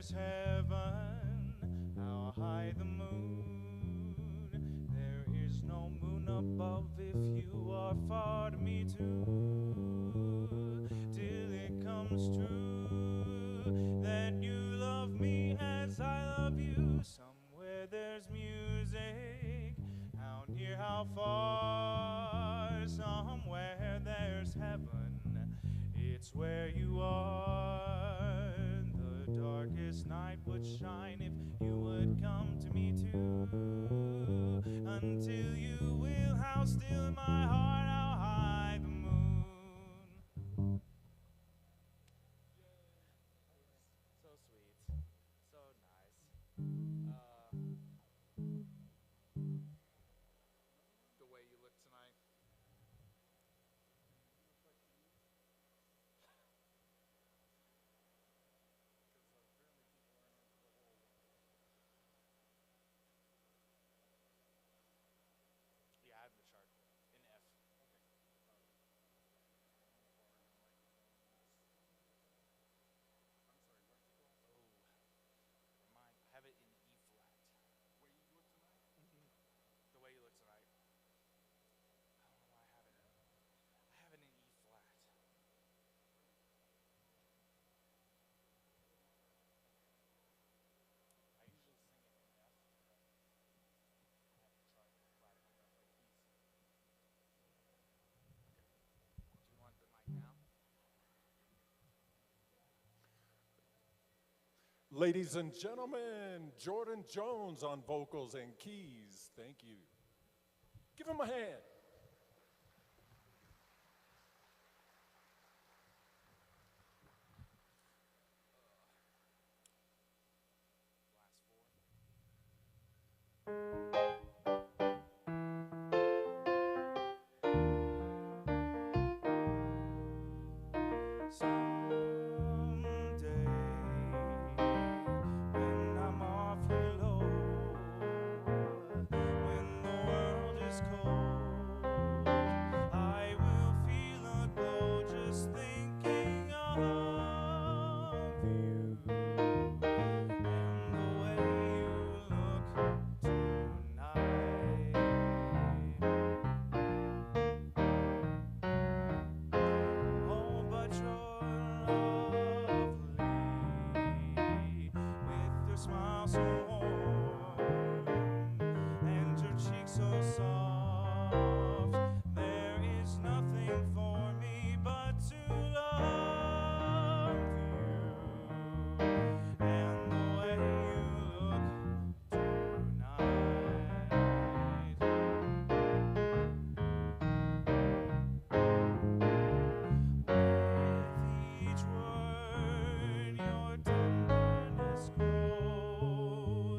there's heaven, how high the moon. There is no moon above if you are far to me too. Till it comes true that you love me as I love you. Somewhere there's music, how near, how far. Somewhere there's heaven, it's where you are. The darkest night would shine if you would come to me too. Until you will, how still in my heart, how high the moon. So sweet, so nice. The way you look tonight. Yeah, I have the chart in F. Oh, remind. I have it in E flat. The way you look tonight. I don't know why I have it. I have it in E flat. I usually sing it in F, but I have to try to flat it up like keys. Do you want the mic now? Ladies and gentlemen, Jordan Jones on vocals and keys. Thank you. Give him a hand. Last four. Someday, when I'm awfully low, when the world is cold, I will feel a glow just thinking of you and the way you look tonight. Oh, but you're lovely, with your smile so warm and your cheeks so soft. There is nothing for me but to love you and the way you look tonight. With each word, your tenderness grows.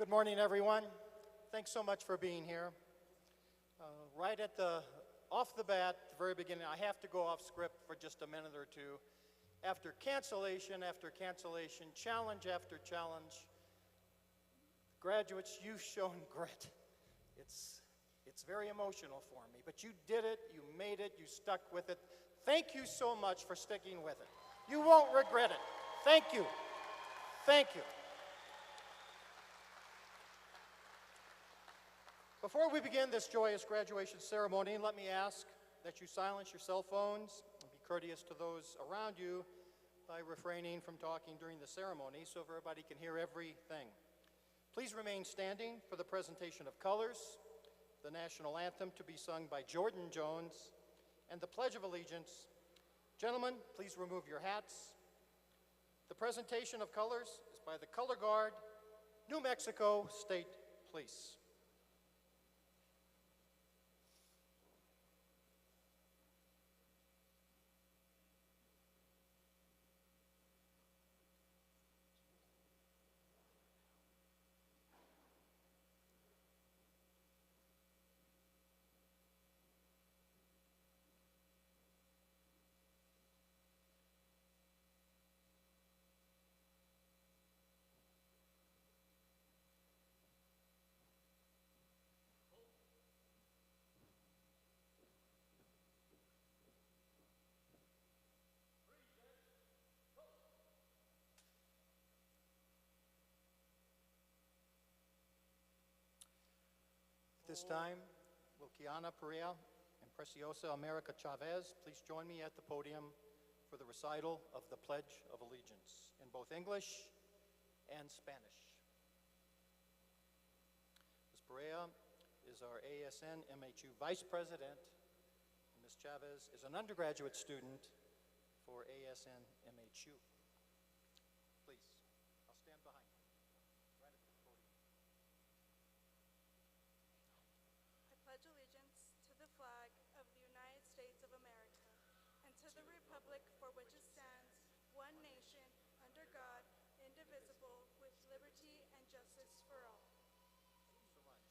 Good morning, everyone. Thanks so much for being here. Right at off the bat, the very beginning, I have to go off script for just a minute or two. After cancellation, challenge after challenge, graduates, you've shown grit. It's very emotional for me, but you did it, you made it, you stuck with it. Thank you so much for sticking with it. You won't regret it. Thank you. Thank you. Before we begin this joyous graduation ceremony, let me ask that you silence your cell phones and be courteous to those around you by refraining from talking during the ceremony so everybody can hear everything. Please remain standing for the presentation of colors, the national anthem to be sung by Jordan Jones, and the Pledge of Allegiance. Gentlemen, please remove your hats. The presentation of colors is by the Color Guard, New Mexico State Police. This time, will Kiana Perea and Preciosa America Chavez please join me at the podium for the recital of the Pledge of Allegiance in both English and Spanish. Ms. Perea is our ASN MHU Vice President, and Ms. Chavez is an undergraduate student for ASN MHU. Please, I'll stand behind you, right at the podium. I pledge allegiance to the flag of the United States of America and to the republic for which it stands, one nation, under God, indivisible, with liberty and justice for all. Thank you so much.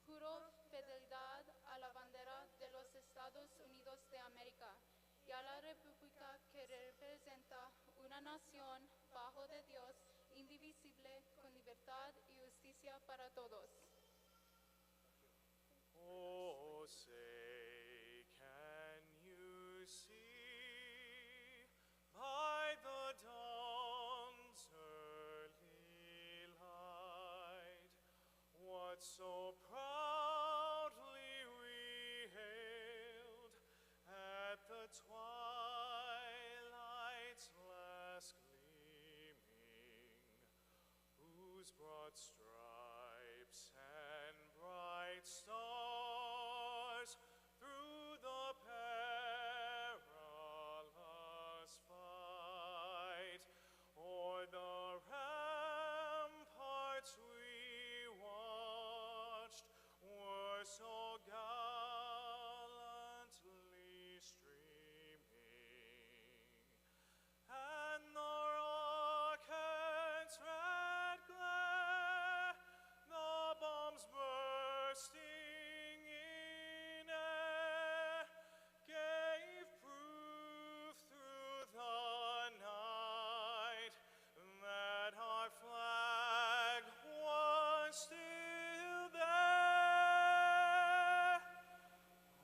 Juro fidelidad a la bandera de los Estados Unidos de América y a la república que representa una nación bajo de Dios, indivisible, con libertad y justicia para todos. Oh, say, can you see by the dawn's early light what so proudly we hailed at the twilight's last gleaming, whose broad stripes and bright stars through the perilous fight o'er the ramparts we watched were so gallantly streaming, and the rockets' red glare, the bombs bursting in air, gave proof through the night that our flag was still there.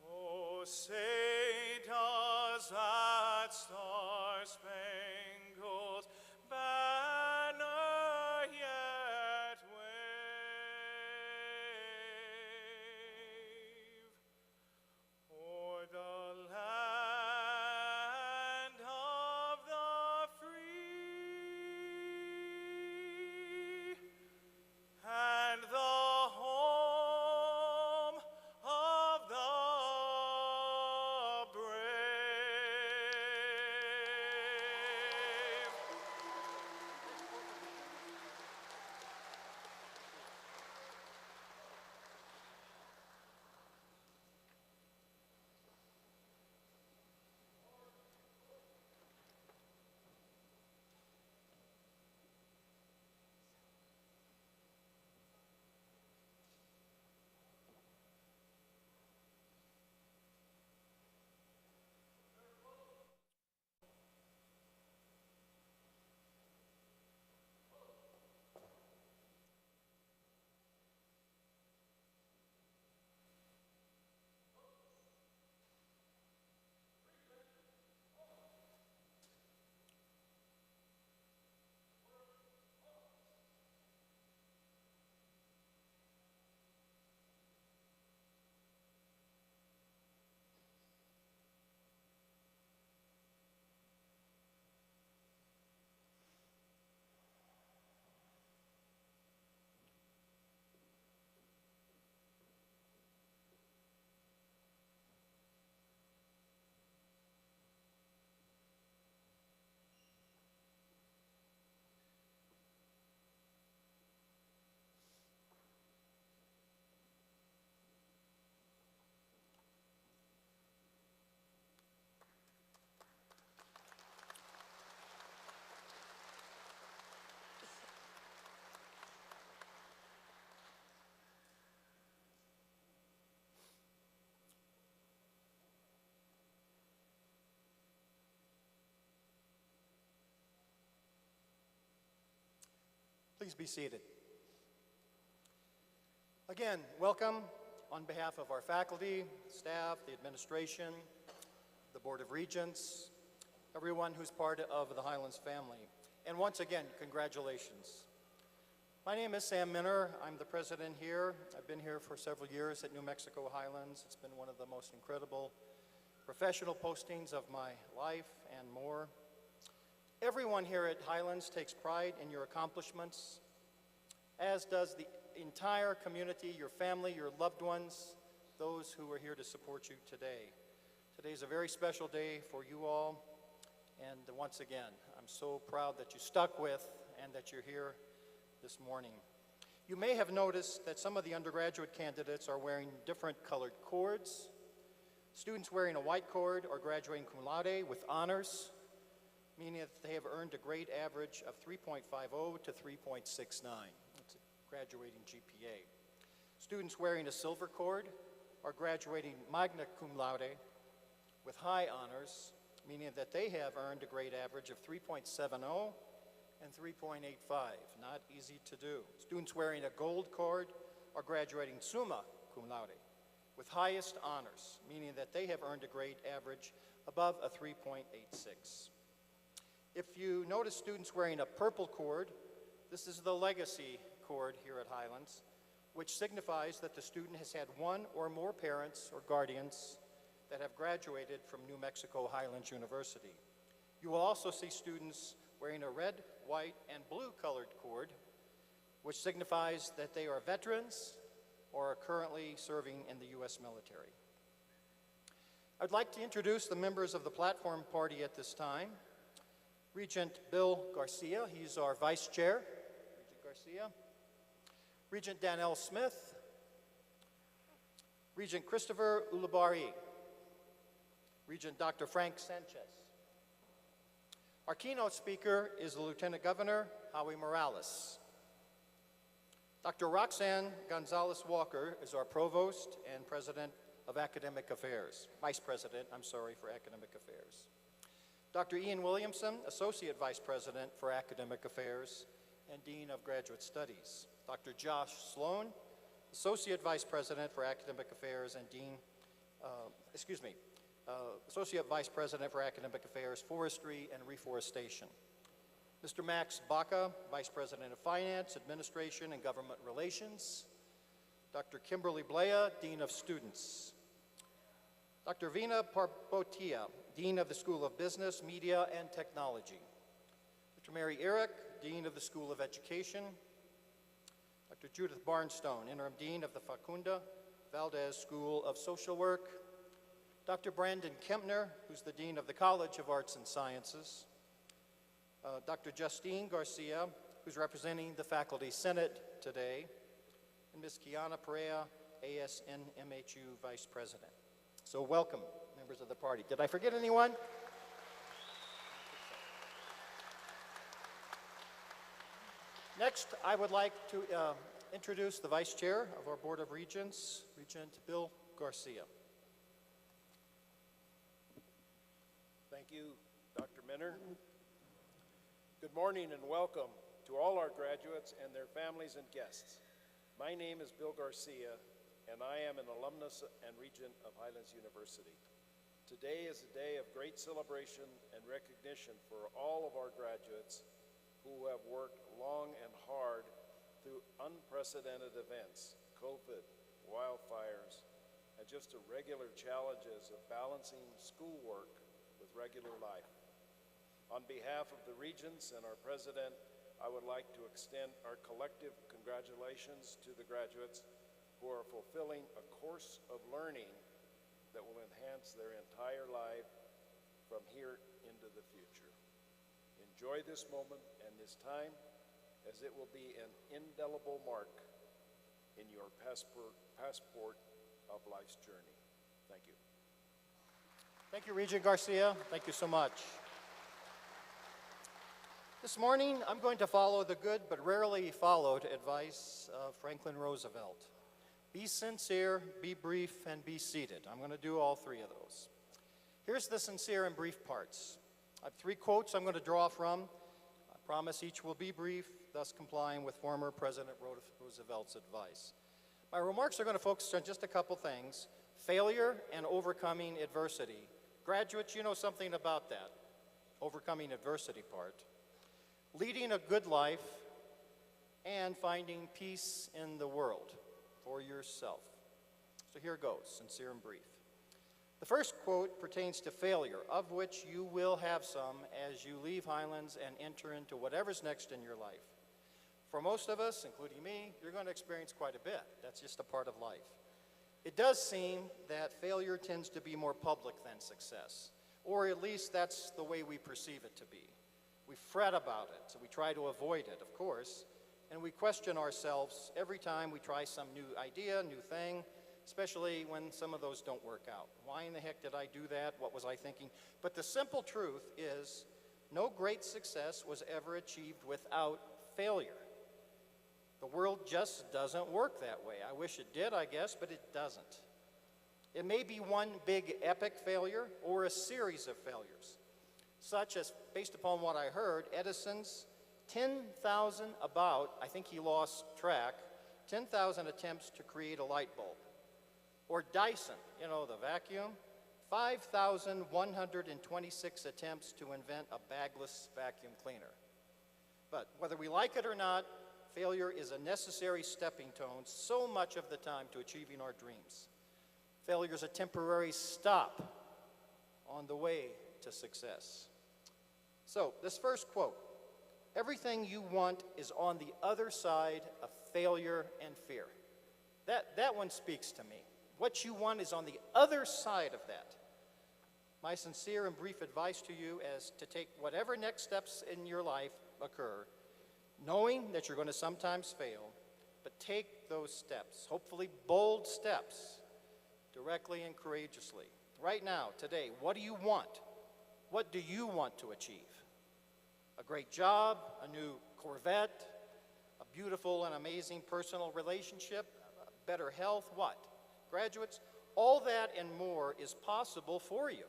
Oh, say does that star-spangled banner yet wave o'er the land of the free and the home of the brave? Please be seated. Again, welcome on behalf of our faculty, staff, the administration, the Board of Regents, everyone who's part of the Highlands family. And once again, congratulations. My name is Sam Minner. I'm the president here. I've been here for several years at New Mexico Highlands. It's been one of the most incredible professional postings of my life and more. Everyone here at Highlands takes pride in your accomplishments, as does the entire community, your family, your loved ones, those who are here to support you today. Today's a very special day for you all, and once again, I'm so proud that you stuck with and that you're here this morning. You may have noticed that some of the undergraduate candidates are wearing different colored cords. Students wearing a white cord are graduating cum laude with honors, meaning that they have earned a grade average of 3.50 to 3.69. That's a graduating GPA. Students wearing a silver cord are graduating magna cum laude with high honors, meaning that they have earned a grade average of 3.70 and 3.85. Not easy to do. Students wearing a gold cord are graduating summa cum laude with highest honors, meaning that they have earned a grade average above a 3.86. If you notice students wearing a purple cord, this is the legacy cord here at Highlands, which signifies that the student has had one or more parents or guardians that have graduated from New Mexico Highlands University. You will also see students wearing a red, white, and blue colored cord, which signifies that they are veterans or are currently serving in the U.S. military. I'd like to introduce the members of the platform party at this time. Regent Bill Garcia, he's our vice chair. Regent Garcia. Regent Danelle Smith. Regent Christopher Ulibarri. Regent Dr. Frank Sanchez. Our keynote speaker is the Lieutenant Governor, Howie Morales. Dr. Roxanne Gonzalez Walker is our Provost and President of Academic Affairs, Vice President, for Academic Affairs. Dr. Ian Williamson, Associate Vice President for Academic Affairs and Dean of Graduate Studies. Dr. Josh Sloan, Associate Vice President for Academic Affairs and Associate Vice President for Academic Affairs, Forestry and Reforestation. Mr. Max Baca, Vice President of Finance, Administration, and Government Relations. Dr. Kimberly Blea, Dean of Students. Dr. Vina Parbotia, Dean of the School of Business, Media, and Technology. Dr. Mary Eric, Dean of the School of Education. Dr. Judith Barnstone, Interim Dean of the Facunda Valdez School of Social Work. Dr. Brandon Kempner, who's the Dean of the College of Arts and Sciences. Dr. Justine Garcia, who's representing the Faculty Senate today. And Ms. Kiana Perea, ASNMHU Vice President. So welcome, members of the party. Did I forget anyone? Next, I would like to introduce the Vice Chair of our Board of Regents, Regent Bill Garcia. Thank you, Dr. Minner. Good morning and welcome to all our graduates and their families and guests. My name is Bill Garcia, and I am an alumnus and regent of Highlands University. Today is a day of great celebration and recognition for all of our graduates who have worked long and hard through unprecedented events, COVID, wildfires, and just the regular challenges of balancing schoolwork with regular life. On behalf of the Regents and our President, I would like to extend our collective congratulations to the graduates who are fulfilling a course of learning that will enhance their entire life from here into the future. Enjoy this moment and this time, as it will be an indelible mark in your passport of life's journey. Thank you. Thank you, Regent Garcia. Thank you so much. This morning, I'm going to follow the good but rarely followed advice of Franklin Roosevelt. Be sincere, be brief, and be seated. I'm going to do all three of those. Here's the sincere and brief parts. I have three quotes I'm going to draw from. I promise each will be brief. thus complying with former President Roosevelt's advice. My remarks are going to focus on just a couple things: failure and overcoming adversity. Graduates, you know something about that, overcoming adversity part. Leading a good life and finding peace in the world for yourself. So here goes, sincere and brief. The first quote pertains to failure, of which you will have some as you leave Highlands and enter into whatever's next in your life. For most of us, including me, you're going to experience quite a bit. That's just a part of life. It does seem that failure tends to be more public than success, or at least that's the way we perceive it to be. We fret about it, so we try to avoid it, of course, and we question ourselves every time we try some new idea, new thing, especially when some of those don't work out. Why in the heck did I do that? What was I thinking? But the simple truth is, no great success was ever achieved without failure. The world just doesn't work that way. I wish it did, I guess, but it doesn't. It may be one big epic failure or a series of failures, such as, based upon what I heard, Edison's 10,000, I think he lost track, 10,000 attempts to create a light bulb. Or Dyson, you know, the vacuum, 5,126 attempts to invent a bagless vacuum cleaner. But whether we like it or not, failure is a necessary stepping stone so much of the time to achieving our dreams. Failure is a temporary stop on the way to success. So, this first quote, everything you want is on the other side of failure and fear. That one speaks to me. What you want is on the other side of that. My sincere and brief advice to you is to take whatever next steps in your life occur, knowing that you're going to sometimes fail, but take those steps, hopefully bold steps, directly and courageously. Right now, today, what do you want? What do you want to achieve? A great job, a new Corvette, a beautiful and amazing personal relationship, better health, what? Graduates, all that and more is possible for you.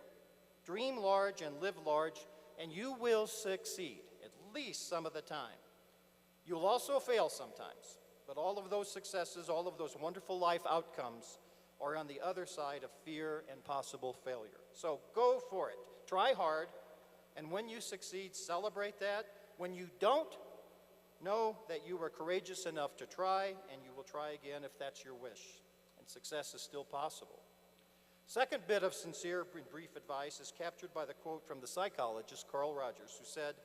Dream large and live large, and you will succeed, at least some of the time. You'll also fail sometimes, but all of those successes, all of those wonderful life outcomes are on the other side of fear and possible failure. So go for it. Try hard, and when you succeed, celebrate that. When you don't, know that you were courageous enough to try, and you will try again if that's your wish. And success is still possible. Second bit of sincere and brief advice is captured by the quote from the psychologist Carl Rogers, who said,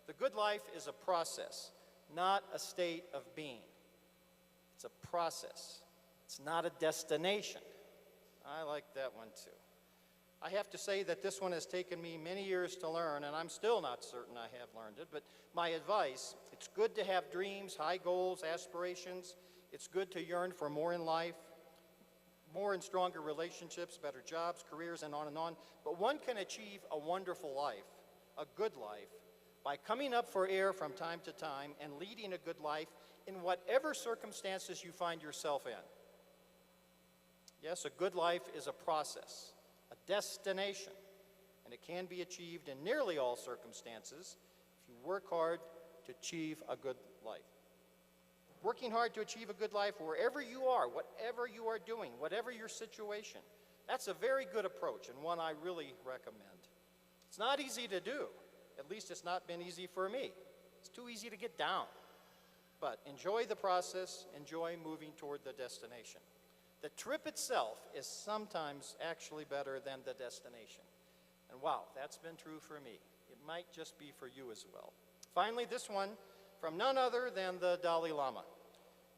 "The good life is a process, not a state of being." It's a process. It's not a destination. I like that one too. I have to say that this one has taken me many years to learn, and I'm still not certain I have learned it, but my advice, it's good to have dreams, high goals, aspirations. It's good to yearn for more in life, more and stronger relationships, better jobs, careers, and on, but one can achieve a wonderful life, a good life, by coming up for air from time to time and leading a good life in whatever circumstances you find yourself in. Yes, a good life is a process, a destination, and it can be achieved in nearly all circumstances if you work hard to achieve a good life. Working hard to achieve a good life wherever you are, whatever you are doing, whatever your situation, that's a very good approach and one I really recommend. It's not easy to do. At least it's not been easy for me. It's too easy to get down. But enjoy the process, enjoy moving toward the destination. The trip itself is sometimes actually better than the destination. And wow, that's been true for me. It might just be for you as well. Finally, this one from none other than the Dalai Lama.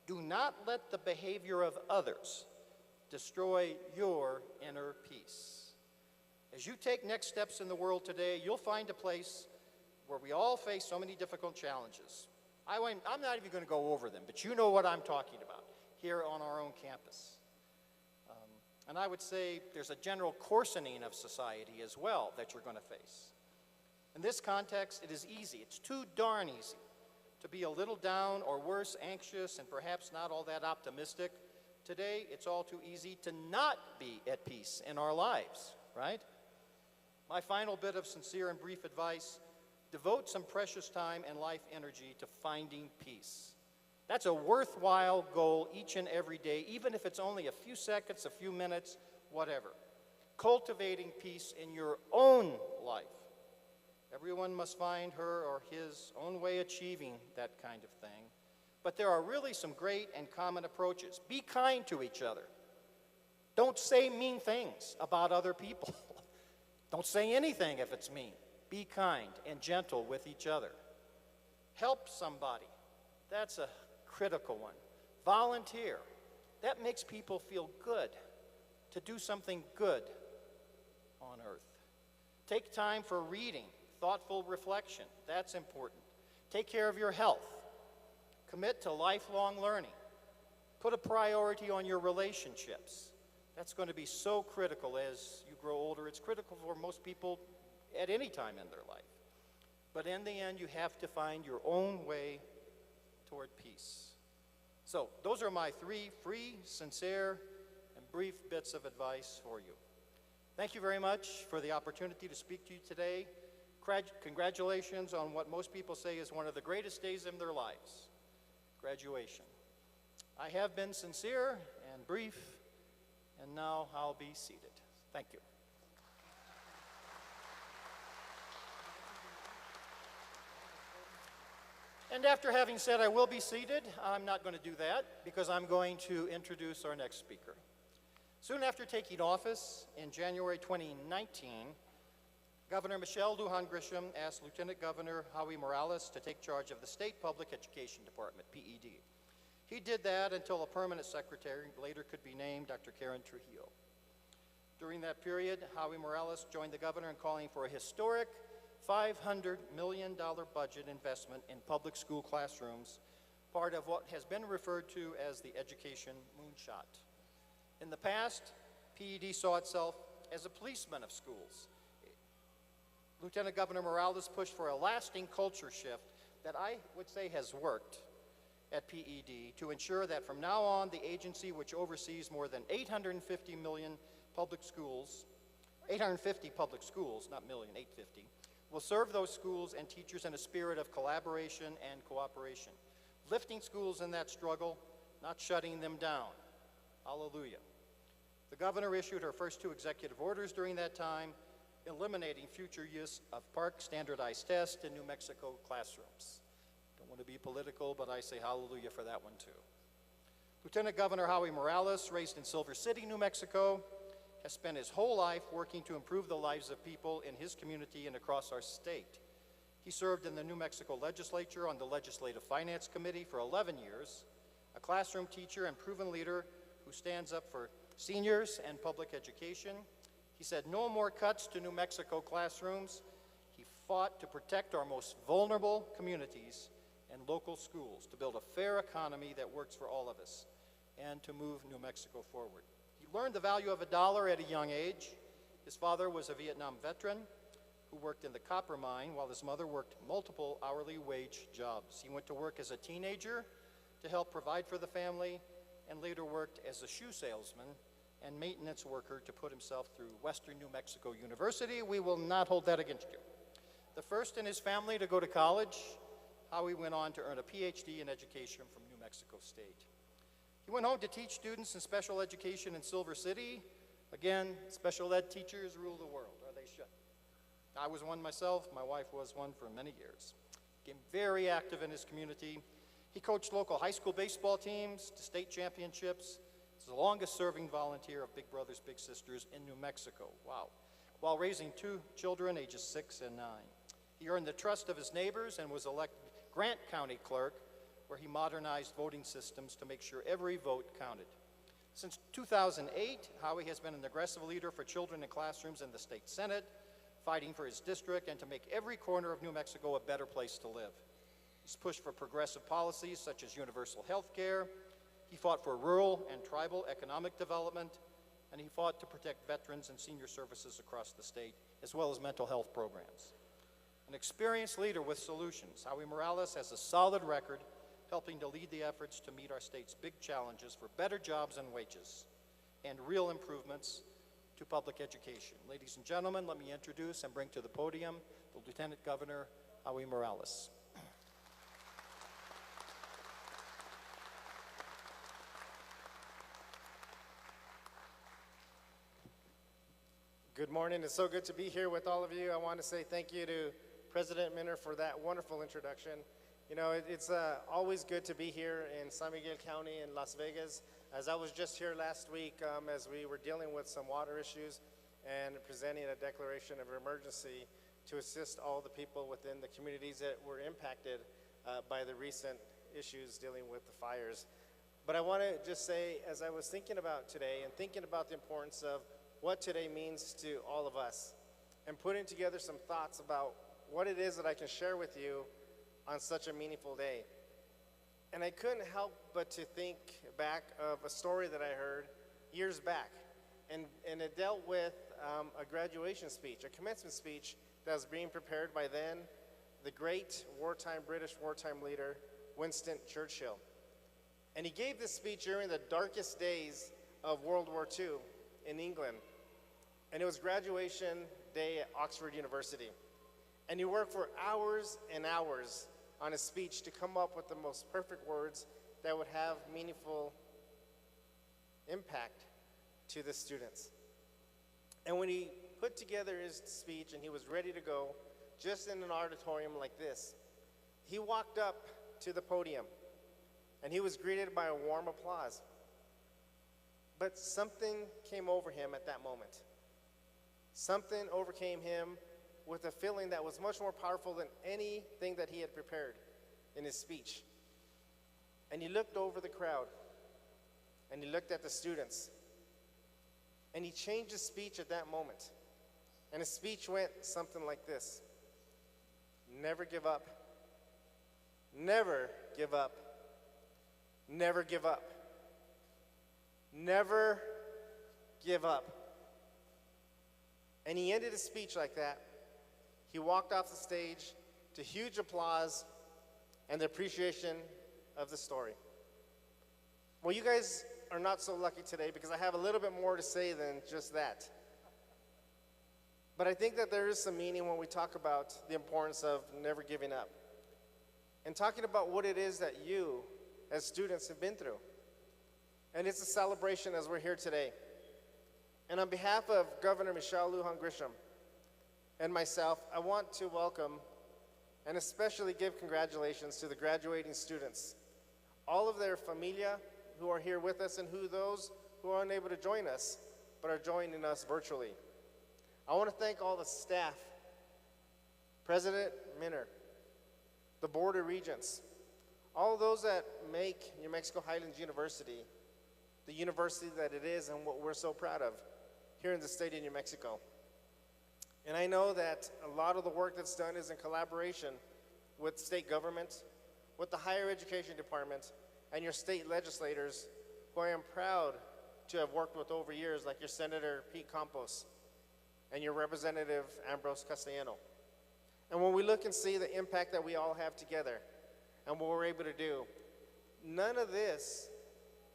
Do not let the behavior of others destroy your inner peace. As you take next steps in the world today, you'll find a place where we all face so many difficult challenges. I'm not even going to go over them, but you know what I'm talking about here on our own campus. And I would say there's a general coarsening of society as well that you're going to face. In this context, it is easy. It's too darn easy to be a little down or worse, anxious, and perhaps not all that optimistic. Today, it's all too easy to not be at peace in our lives, right? My final bit of sincere and brief advice, Devote some precious time and life energy to finding peace. That's a worthwhile goal each and every day, even if it's only a few seconds, a few minutes, whatever. Cultivating peace in your own life. Everyone must find her or his own way achieving that kind of thing. But there are really some great and common approaches. Be kind to each other. Don't say mean things about other people. Don't say anything if it's mean. Be kind and gentle with each other. Help somebody. That's a critical one. Volunteer. That makes people feel good to do something good on earth. Take time for reading, thoughtful reflection. That's important. Take care of your health. Commit to lifelong learning. Put a priority on your relationships. That's going to be so critical as you grow older. It's critical for most people at any time in their life. But in the end, you have to find your own way toward peace. So those are my 3 free, sincere, and brief bits of advice for you. Thank you very much for the opportunity to speak to you today. Congratulations on what most people say is one of the greatest days in their lives, graduation. I have been sincere and brief, and now I'll be seated. Thank you. And after having said I will be seated, I'm not going to do that because I'm going to introduce our next speaker. Soon after taking office in January 2019, Governor Michelle Lujan Grisham asked Lieutenant Governor Howie Morales to take charge of the State Public Education Department, PED. He did that until a permanent secretary later could be named, Dr. Karen Trujillo. During that period, Howie Morales joined the governor in calling for a historic $500 million budget investment in public school classrooms, part of what has been referred to as the education moonshot. In the past, PED saw itself as a policeman of schools. Lieutenant Governor Morales pushed for a lasting culture shift that I would say has worked at PED to ensure that from now on, the agency, which oversees more than 850 public schools, not million, 850, will serve those schools and teachers in a spirit of collaboration and cooperation, lifting schools in that struggle, not shutting them down. Hallelujah. The governor issued her first 2 executive orders during that time, eliminating future use of PARCC standardized tests in New Mexico classrooms. Don't want to be political, but I say hallelujah for that one too. Lieutenant Governor Howie Morales, raised in Silver City, New Mexico, has spent his whole life working to improve the lives of people in his community and across our state. He served in the New Mexico legislature on the Legislative Finance Committee for 11 years, a classroom teacher and proven leader who stands up for seniors and public education. He said no more cuts to New Mexico classrooms. He fought to protect our most vulnerable communities and local schools, to build a fair economy that works for all of us, and to move New Mexico forward. He learned the value of a dollar at a young age. His father was a Vietnam veteran who worked in the copper mine while his mother worked multiple hourly wage jobs. He went to work as a teenager to help provide for the family and later worked as a shoe salesman and maintenance worker to put himself through Western New Mexico University. We will not hold that against you. The first in his family to go to college, Howie went on to earn a PhD in education from New Mexico State. He went home to teach students in special education in Silver City. Again, special ed teachers rule the world, or they should. I was one myself. My wife was one for many years. Became very active in his community. He coached local high school baseball teams to state championships. He's the longest serving volunteer of Big Brothers Big Sisters in New Mexico. Wow. While raising 2 children, ages 6 and 9. He earned the trust of his neighbors and was elected Grant County Clerk, where he modernized voting systems to make sure every vote counted. Since 2008, Howie has been an aggressive leader for children in classrooms in the state Senate, fighting for his district and to make every corner of New Mexico a better place to live. He's pushed for progressive policies such as universal health care. He fought for rural and tribal economic development, and he fought to protect veterans and senior services across the state, as well as mental health programs. An experienced leader with solutions, Howie Morales has a solid record helping to lead the efforts to meet our state's big challenges for better jobs and wages and real improvements to public education. Ladies and gentlemen, let me introduce and bring to the podium the Lieutenant Governor, Howie Morales. Good morning. It's so good to be here with all of you. I want to say thank you to President Minner for that wonderful introduction. You know, it's always good to be here in San Miguel County in Las Vegas. As I was just here last week as we were dealing with some water issues and presenting a declaration of emergency to assist all the people within the communities that were impacted by the recent issues dealing with the fires. But I want to just say, as I was thinking about today and thinking about the importance of what today means to all of us, and putting together some thoughts about what it is that I can share with you on such a meaningful day. And I couldn't help but to think back of a story that I heard years back, and it dealt with a graduation speech, a commencement speech that was being prepared by then the great British wartime leader, Winston Churchill. And he gave this speech during the darkest days of World War II in England. And it was graduation day at Oxford University. And he worked for hours and hours on his speech to come up with the most perfect words that would have meaningful impact to the students. And when he put together his speech and he was ready to go, just in an auditorium like this, he walked up to the podium and he was greeted by a warm applause. But something came over him at that moment. Something overcame him with a feeling that was much more powerful than anything that he had prepared in his speech. And he looked over the crowd, and he looked at the students, and he changed his speech at that moment. And his speech went something like this: never give up, never give up, never give up, never give up. And he ended his speech like that. He walked off the stage to huge applause and the appreciation of the story. Well, you guys are not so lucky today because I have a little bit more to say than just that. But I think that there is some meaning when we talk about the importance of never giving up and talking about what it is that you as students have been through. And it's a celebration as we're here today. And on behalf of Governor Michelle Lujan Grisham and myself, I want to welcome and especially give congratulations to the graduating students, all of their familia who are here with us and those who are unable to join us but are joining us virtually. I want to thank all the staff, President Minner, the Board of Regents, all those that make New Mexico Highlands University the university that it is and what we're so proud of here in the state of New Mexico. And I know that a lot of the work that's done is in collaboration with state government, with the higher education department, and your state legislators, who I am proud to have worked with over years, like your Senator Pete Campos and your Representative Ambrose Castellano. And when we look and see the impact that we all have together and what we're able to do, none of this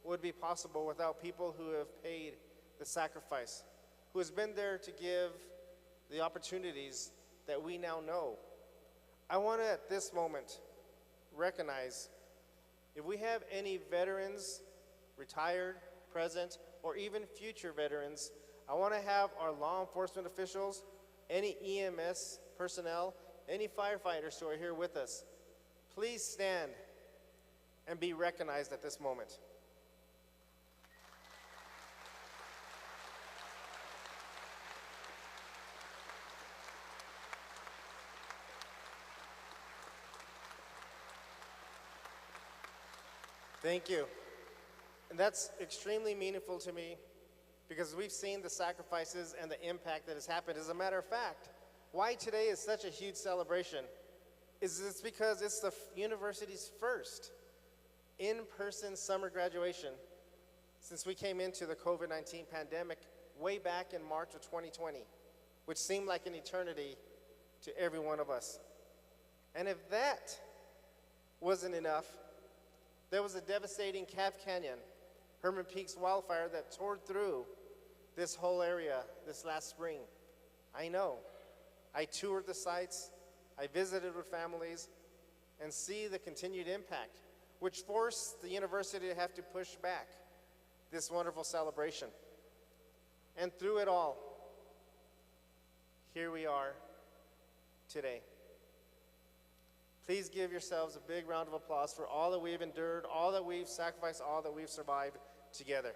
would be possible without people who have paid the sacrifice, who has been there to give the opportunities that we now know. I want to, at this moment, recognize if we have any veterans, retired, present, or even future veterans, I want to have our law enforcement officials, any EMS personnel, any firefighters who are here with us, please stand and be recognized at this moment. Thank you. And that's extremely meaningful to me because we've seen the sacrifices and the impact that has happened. As a matter of fact, why today is such a huge celebration is it's because it's the university's first in-person summer graduation since we came into the COVID-19 pandemic way back in March of 2020, which seemed like an eternity to every one of us. And if that wasn't enough, there was a devastating Calf Canyon, Herman Peaks wildfire that tore through this whole area this last spring. I know. I toured the sites, I visited with families and see the continued impact, which forced the university to have to push back this wonderful celebration. And through it all, here we are today. Please give yourselves a big round of applause for all that we've endured, all that we've sacrificed, all that we've survived together.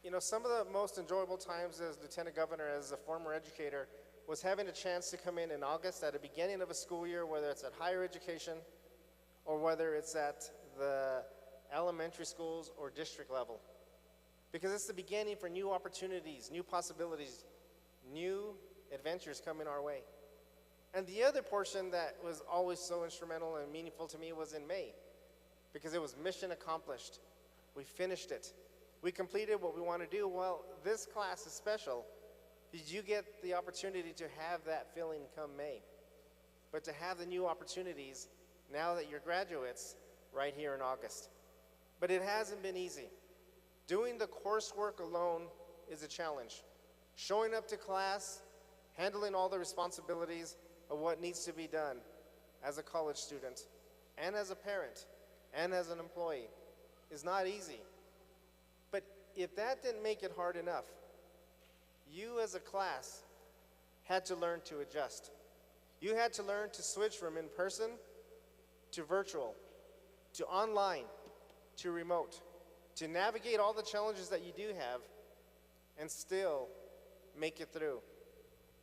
You know, some of the most enjoyable times as Lieutenant Governor, as a former educator, was having a chance to come in August at the beginning of a school year, whether it's at higher education or whether it's at the elementary schools or district level. Because it's the beginning for new opportunities, new possibilities, new adventures coming our way. And the other portion that was always so instrumental and meaningful to me was in May, because it was mission accomplished. We finished it. We completed what we want to do. Well, this class is special. Did you get the opportunity to have that feeling come May? But to have the new opportunities now that you're graduates right here in August. But it hasn't been easy. Doing the coursework alone is a challenge. Showing up to class, handling all the responsibilities of what needs to be done as a college student and as a parent and as an employee is not easy. But if that didn't make it hard enough, you as a class had to learn to adjust. You had to learn to switch from in-person to virtual, to online, to remote, to navigate all the challenges that you do have and still make it through.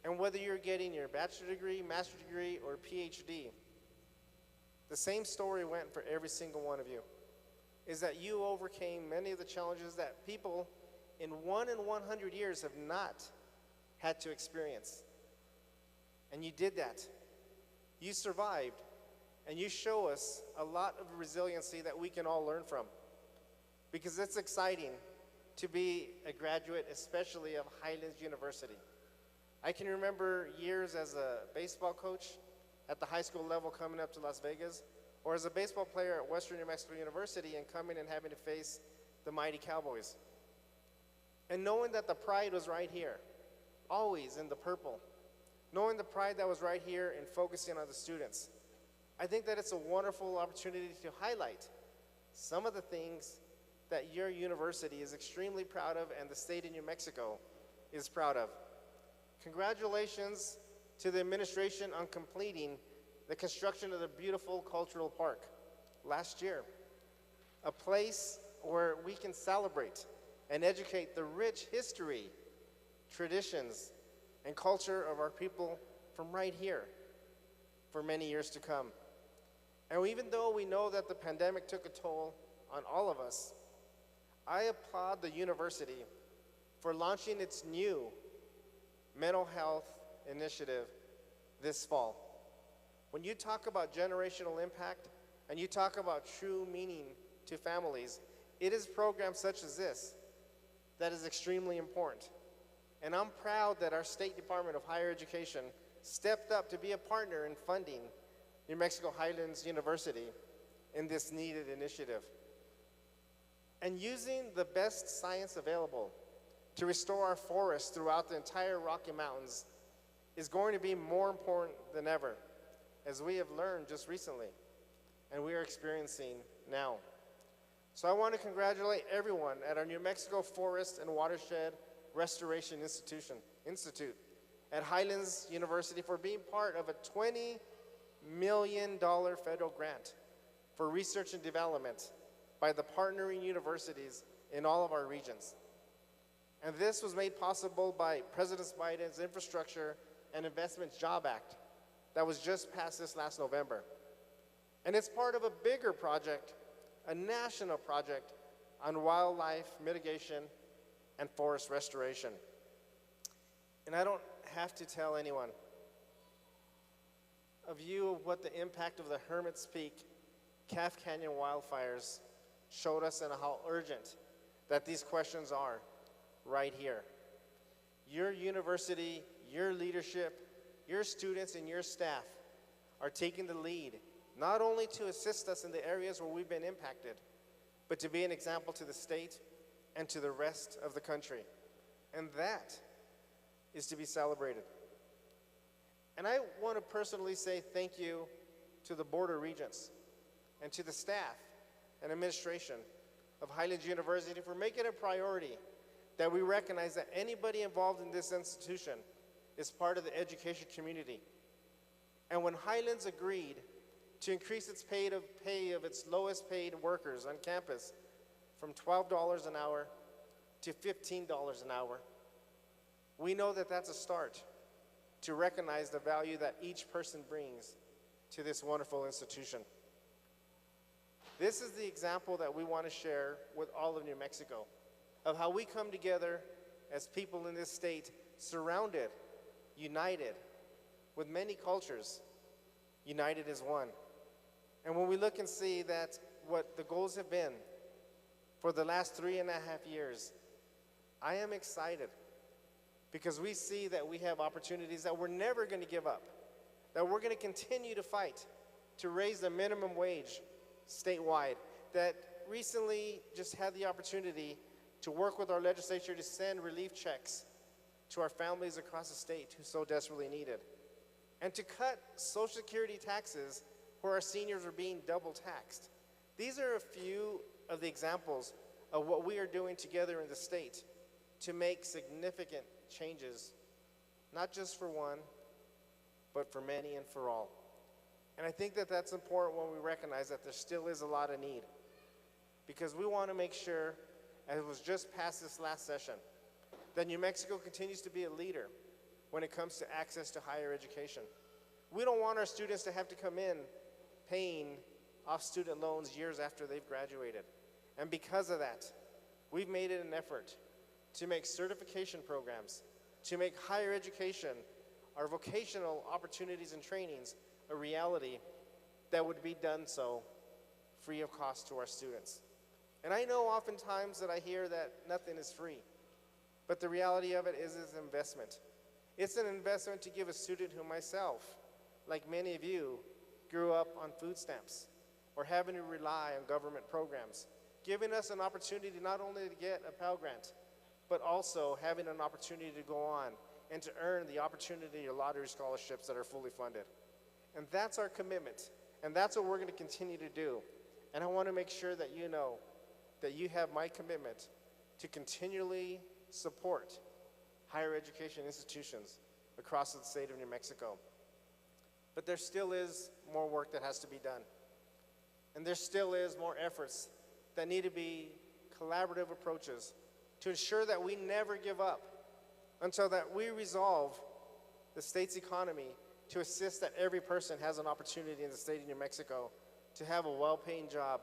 And whether you're getting your bachelor degree, master's degree, or PhD, the same story went for every single one of you, is that you overcame many of the challenges that people in 1 in 100 years have not had to experience. And you did that. You survived, and you show us a lot of resiliency that we can all learn from. Because it's exciting to be a graduate, especially of Highlands University. I can remember years as a baseball coach at the high school level coming up to Las Vegas, or as a baseball player at Western New Mexico University and coming and having to face the mighty Cowboys. And knowing that the pride was right here, always in the purple. Knowing the pride that was right here and focusing on the students. I think that it's a wonderful opportunity to highlight some of the things that your university is extremely proud of and the state of New Mexico is proud of. Congratulations to the administration on completing the construction of the beautiful cultural park last year. A place where we can celebrate and educate the rich history, traditions, and culture of our people from right here for many years to come. And even though we know that the pandemic took a toll on all of us, I applaud the university for launching its new mental health initiative this fall. When you talk about generational impact and you talk about true meaning to families, it is programs such as this that is extremely important. And I'm proud that our State Department of Higher Education stepped up to be a partner in funding New Mexico Highlands University in this needed initiative. And using the best science available to restore our forests throughout the entire Rocky Mountains is going to be more important than ever, as we have learned just recently, and we are experiencing now. So I want to congratulate everyone at our New Mexico Forest and Watershed Restoration Institute at Highlands University for being part of a $20 million federal grant for research and development by the partnering universities in all of our regions. And this was made possible by President Biden's Infrastructure and Investment Job Act that was just passed this last November. And it's part of a bigger project, a national project on wildlife mitigation and forest restoration. And I don't have to tell anyone of you what the impact of the Hermit's Peak Calf Canyon wildfires showed us and how urgent that these questions are right here. Your university, your leadership, your students and your staff are taking the lead, not only to assist us in the areas where we've been impacted, but to be an example to the state and to the rest of the country. And that is to be celebrated. And I want to personally say thank you to the Board of Regents and to the staff and administration of Highlands University for making it a priority that we recognize that anybody involved in this institution is part of the education community. And when Highlands agreed to increase its pay of its lowest paid workers on campus from $12 an hour to $15 an hour, we know that that's a start to recognize the value that each person brings to this wonderful institution. This is the example that we want to share with all of New Mexico of how we come together as people in this state, surrounded, united, with many cultures, united as one. And when we look and see that what the goals have been for the last 3.5 years, I am excited because we see that we have opportunities that we're never going to give up, that we're going to continue to fight to raise the minimum wage statewide, that recently just had the opportunity to work with our legislature to send relief checks to our families across the state who so desperately need it, and to cut Social Security taxes where our seniors are being double taxed. These are a few of the examples of what we are doing together in the state to make significant changes, not just for one, but for many and for all. And I think that that's important when we recognize that there still is a lot of need, because we want to make sure, as was just passed this last session, that New Mexico continues to be a leader when it comes to access to higher education. We don't want our students to have to come in paying off student loans years after they've graduated. And because of that, we've made it an effort to make certification programs, to make higher education, our vocational opportunities and trainings, a reality that would be done so free of cost to our students. And I know oftentimes that I hear that nothing is free, but the reality of it is an investment. It's an investment to give a student who myself, like many of you, grew up on food stamps or having to rely on government programs, giving us an opportunity not only to get a Pell Grant, but also having an opportunity to go on and to earn the opportunity of lottery scholarships that are fully funded. And that's our commitment, and that's what we're going to continue to do. And I want to make sure that you know that you have my commitment to continually support higher education institutions across the state of New Mexico. But there still is more work that has to be done. And there still is more efforts that need to be collaborative approaches to ensure that we never give up until that we resolve the state's economy to assist that every person has an opportunity in the state of New Mexico to have a well-paying job,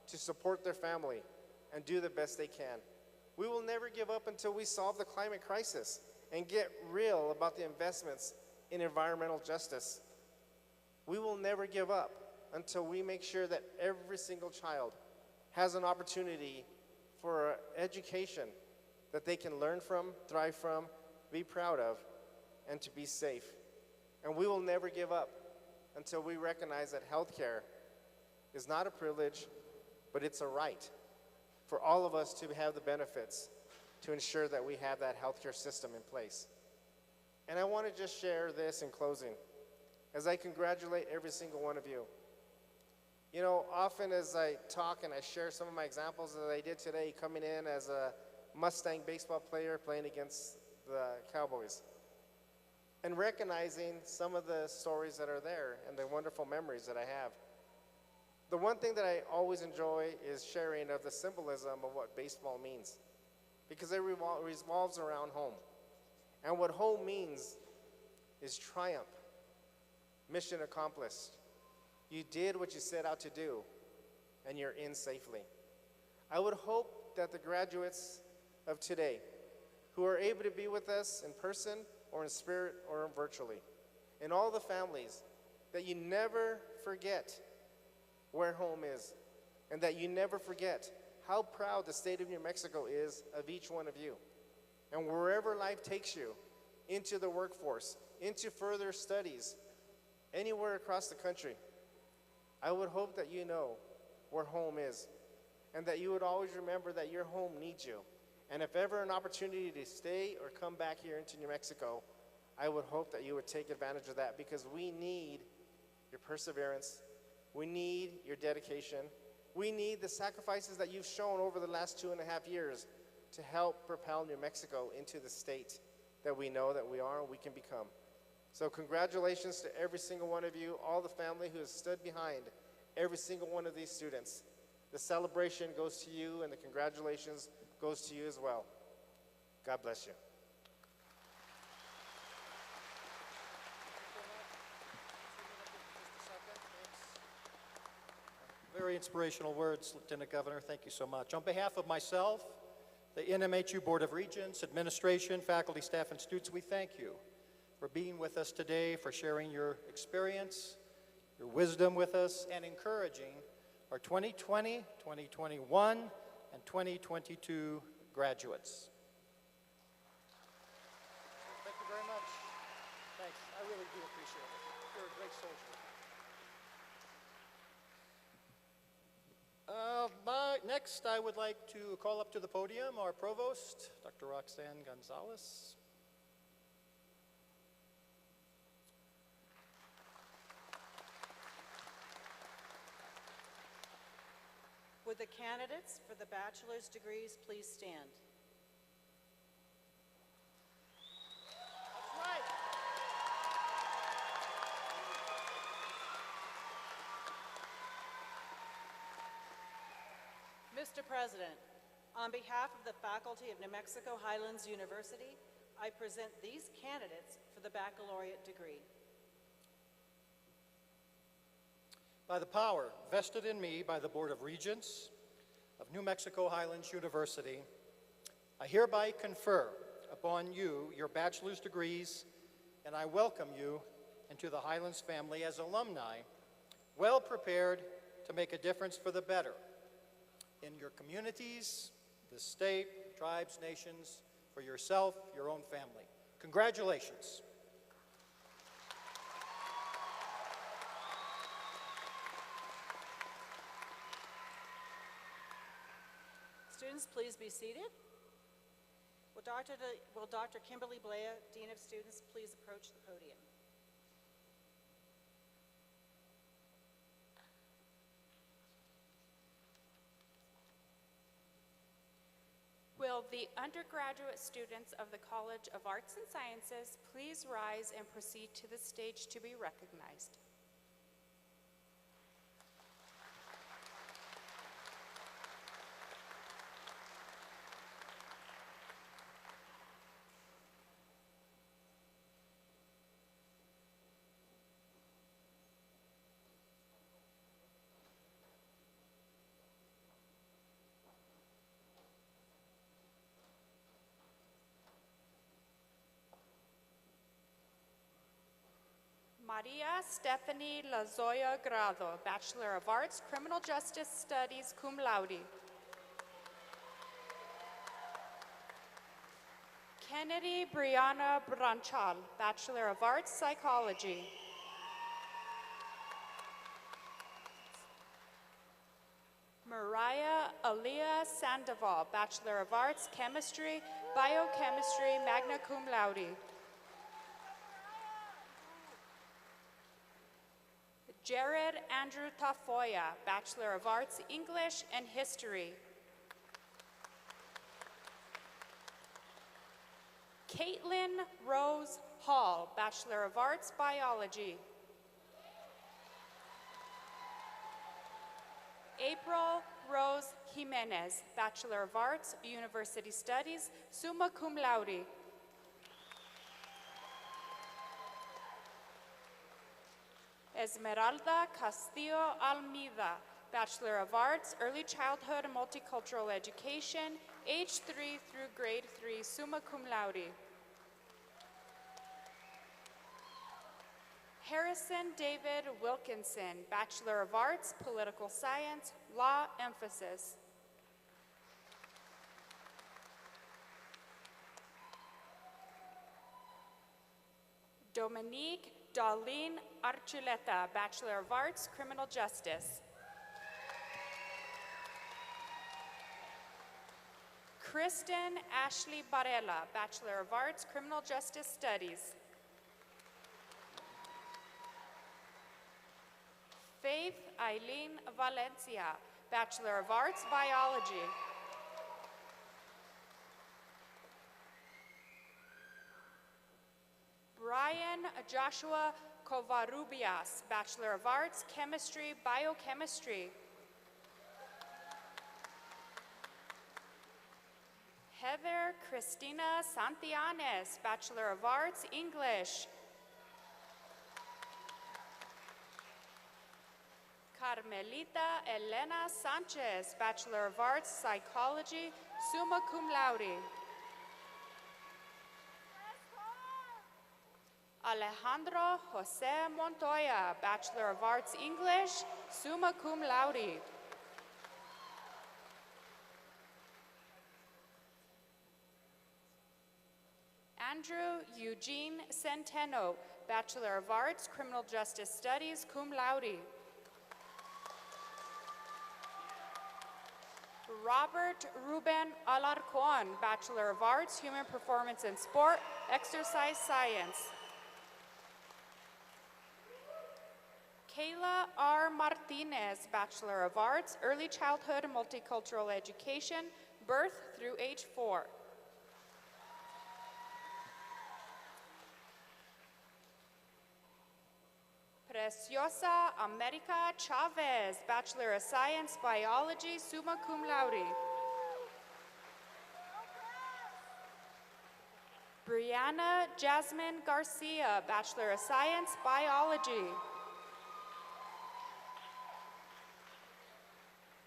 to support their family, and do the best they can. We will never give up until we solve the climate crisis and get real about the investments in environmental justice. We will never give up until we make sure that every single child has an opportunity for education that they can learn from, thrive from, be proud of, and to be safe. And we will never give up until we recognize that health care is not a privilege, but it's a right for all of us to have the benefits to ensure that we have that healthcare system in place. And I want to just share this in closing, as I congratulate every single one of you. You know, often as I talk and I share some of my examples that I did today, coming in as a Mustang baseball player playing against the Cowboys, and recognizing some of the stories that are there and the wonderful memories that I have. The one thing that I always enjoy is sharing of the symbolism of what baseball means, because it revolves around home. And what home means is triumph, mission accomplished. You did what you set out to do, and you're in safely. I would hope that the graduates of today who are able to be with us in person or in spirit or virtually, and all the families, that you never forget where home is, and that you never forget how proud the state of New Mexico is of each one of you. And wherever life takes you, into the workforce, into further studies, anywhere across the country, I would hope that you know where home is, and that you would always remember that your home needs you, And if ever an opportunity to stay or come back here into New Mexico, I would hope that you would take advantage of that, because we need your perseverance. We need your dedication. We need the sacrifices that you've shown over the last 2.5 years to help propel New Mexico into the state that we know that we are and we can become. So congratulations to every single one of you, all the family who has stood behind every single one of these students. The celebration goes to you, and the congratulations goes to you as well. God bless you. Very inspirational words, Lieutenant Governor. Thank you so much. On behalf of myself, the NMHU Board of Regents, administration, faculty, staff, and students, we thank you for being with us today, for sharing your experience, your wisdom with us, and encouraging our 2020, 2021, and 2022 graduates. Thank you very much. Thanks. I really do appreciate it. You're a great soldier. Next, I would like to call up to the podium our provost, Dr. Roxanne Gonzalez. Would the candidates for the bachelor's degrees please stand? That's right. Mr. President, on behalf of the faculty of New Mexico Highlands University, I present these candidates for the baccalaureate degree. By the power vested in me by the Board of Regents of New Mexico Highlands University, I hereby confer upon you your bachelor's degrees, and I welcome you into the Highlands family as alumni, well prepared to make a difference for the better in your communities, the state, tribes, nations, for yourself, your own family. Congratulations. Students, please be seated. Will Dr. Kimberly Blea, Dean of Students, please approach the podium? Will the undergraduate students of the College of Arts and Sciences please rise and proceed to the stage to be recognized? Maria Stephanie Lazoya Grado, Bachelor of Arts, Criminal Justice Studies, cum laude. Kennedy Brianna Branchal, Bachelor of Arts, Psychology. Mariah Aliyah Sandoval, Bachelor of Arts, Chemistry, Biochemistry, magna cum laude. Jared Andrew Tafoya, Bachelor of Arts, English and History. Caitlin Rose Hall, Bachelor of Arts, Biology. April Rose Jimenez, Bachelor of Arts, University Studies, summa cum laude. Esmeralda Castillo Almeida, Bachelor of Arts, Early Childhood and Multicultural Education, age 3 through grade 3, summa cum laude. Harrison David Wilkinson, Bachelor of Arts, Political Science, Law emphasis. Dominique Darlene Archuleta, Bachelor of Arts, Criminal Justice. Kristen Ashley Barella, Bachelor of Arts, Criminal Justice Studies. Faith Eileen Valencia, Bachelor of Arts, Biology. Brian Joshua Covarrubias, Bachelor of Arts, Chemistry, Biochemistry. Heather Christina Santillanes, Bachelor of Arts, English. Carmelita Elena Sanchez, Bachelor of Arts, Psychology, summa cum laude. Alejandro Jose Montoya, Bachelor of Arts, English, summa cum laude. Andrew Eugene Centeno, Bachelor of Arts, Criminal Justice Studies, cum laude. Robert Ruben Alarcon, Bachelor of Arts, Human Performance and Sport, Exercise Science. Kayla R. Martinez, Bachelor of Arts, Early Childhood and Multicultural Education, birth through age 4. Preciosa America Chavez, Bachelor of Science, Biology, summa cum laude. Brianna Jasmine Garcia, Bachelor of Science, Biology.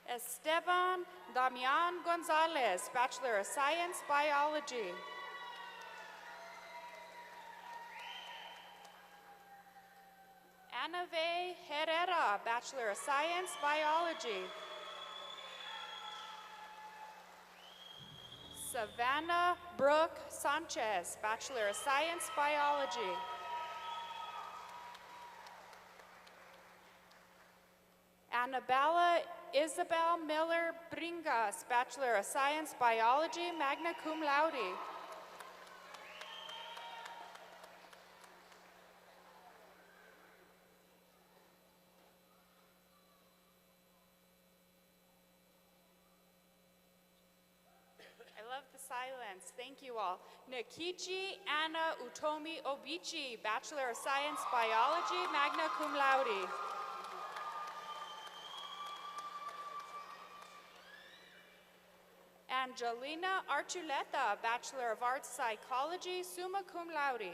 Esteban Damian Gonzalez, Bachelor of Science, Biology. Anave Herrera, Bachelor of Science, Biology. Savannah Brooke Sanchez, Bachelor of Science, Biology. Annabella Isabel Miller Bringas, Bachelor of Science, Biology, magna cum laude. I love the silence. Thank you all. Nikichi Anna Utomi Obichi, Bachelor of Science, Biology, magna cum laude. Angelina Archuleta, Bachelor of Arts, Psychology, summa cum laude.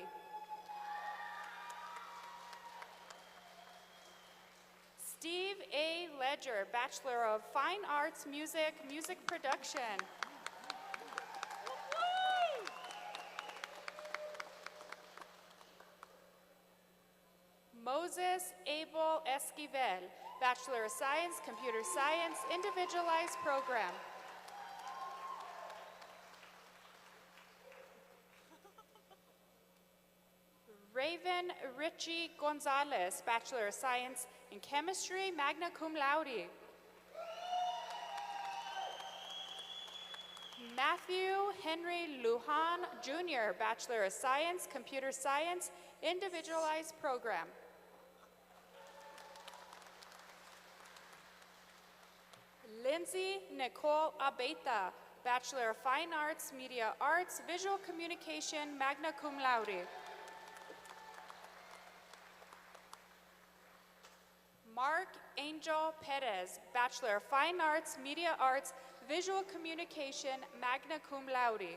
Steve A. Ledger, Bachelor of Fine Arts, Music, Music Production. Moses Abel Esquivel, Bachelor of Science, Computer Science, Individualized Program. Raven Richie Gonzalez, Bachelor of Science in Chemistry, magna cum laude. Matthew Henry Lujan Jr., Bachelor of Science, Computer Science, Individualized Program. Lindsay Nicole Abeta, Bachelor of Fine Arts, Media Arts, Visual Communication, magna cum laude. Mark Angel Perez, Bachelor of Fine Arts, Media Arts, Visual Communication, magna cum laude.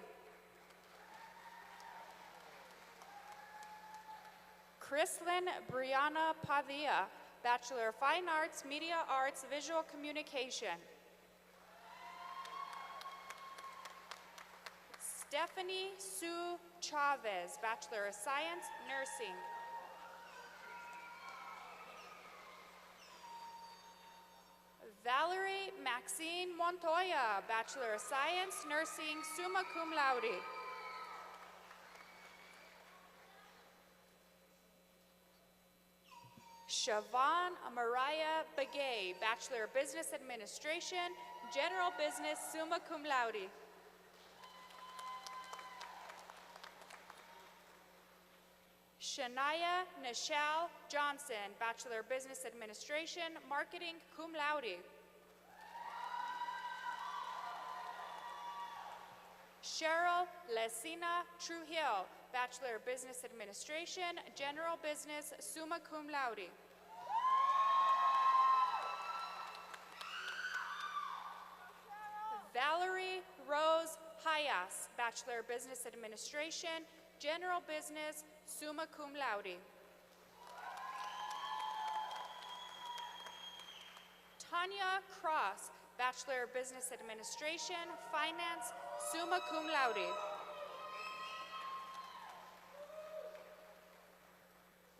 Chrislyn Brianna Padilla, Bachelor of Fine Arts, Media Arts, Visual Communication. Stephanie Sue Chavez, Bachelor of Science, Nursing. Valerie Maxine Montoya, Bachelor of Science, Nursing, summa cum laude. Siobhan Mariah Begay, Bachelor of Business Administration, General Business, summa cum laude. Shania Nichelle Johnson, Bachelor of Business Administration, Marketing, cum laude. Cheryl Lesina Trujillo, Bachelor of Business Administration, General Business, summa cum laude. Valerie Rose Hayas, Bachelor of Business Administration, General Business, summa cum laude. Tanya Cross, Bachelor of Business Administration, Finance, summa cum laude.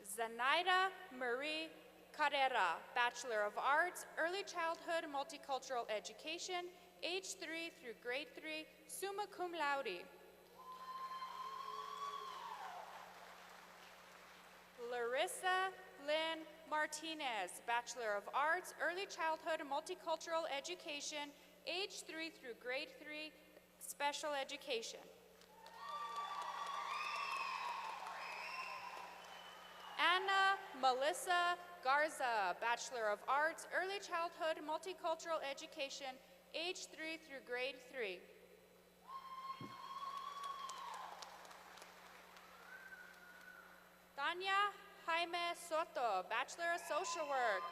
Zanaida Marie Carrera, Bachelor of Arts, Early Childhood Multicultural Education, age 3 through grade 3, summa cum laude. Larissa Lynn Martinez, Bachelor of Arts, Early Childhood Multicultural Education, age 3 through grade 3, Special Education. Anna Melissa Garza, Bachelor of Arts, Early Childhood Multicultural Education, age 3 through grade 3. Tanya Jaime Soto, Bachelor of Social Work.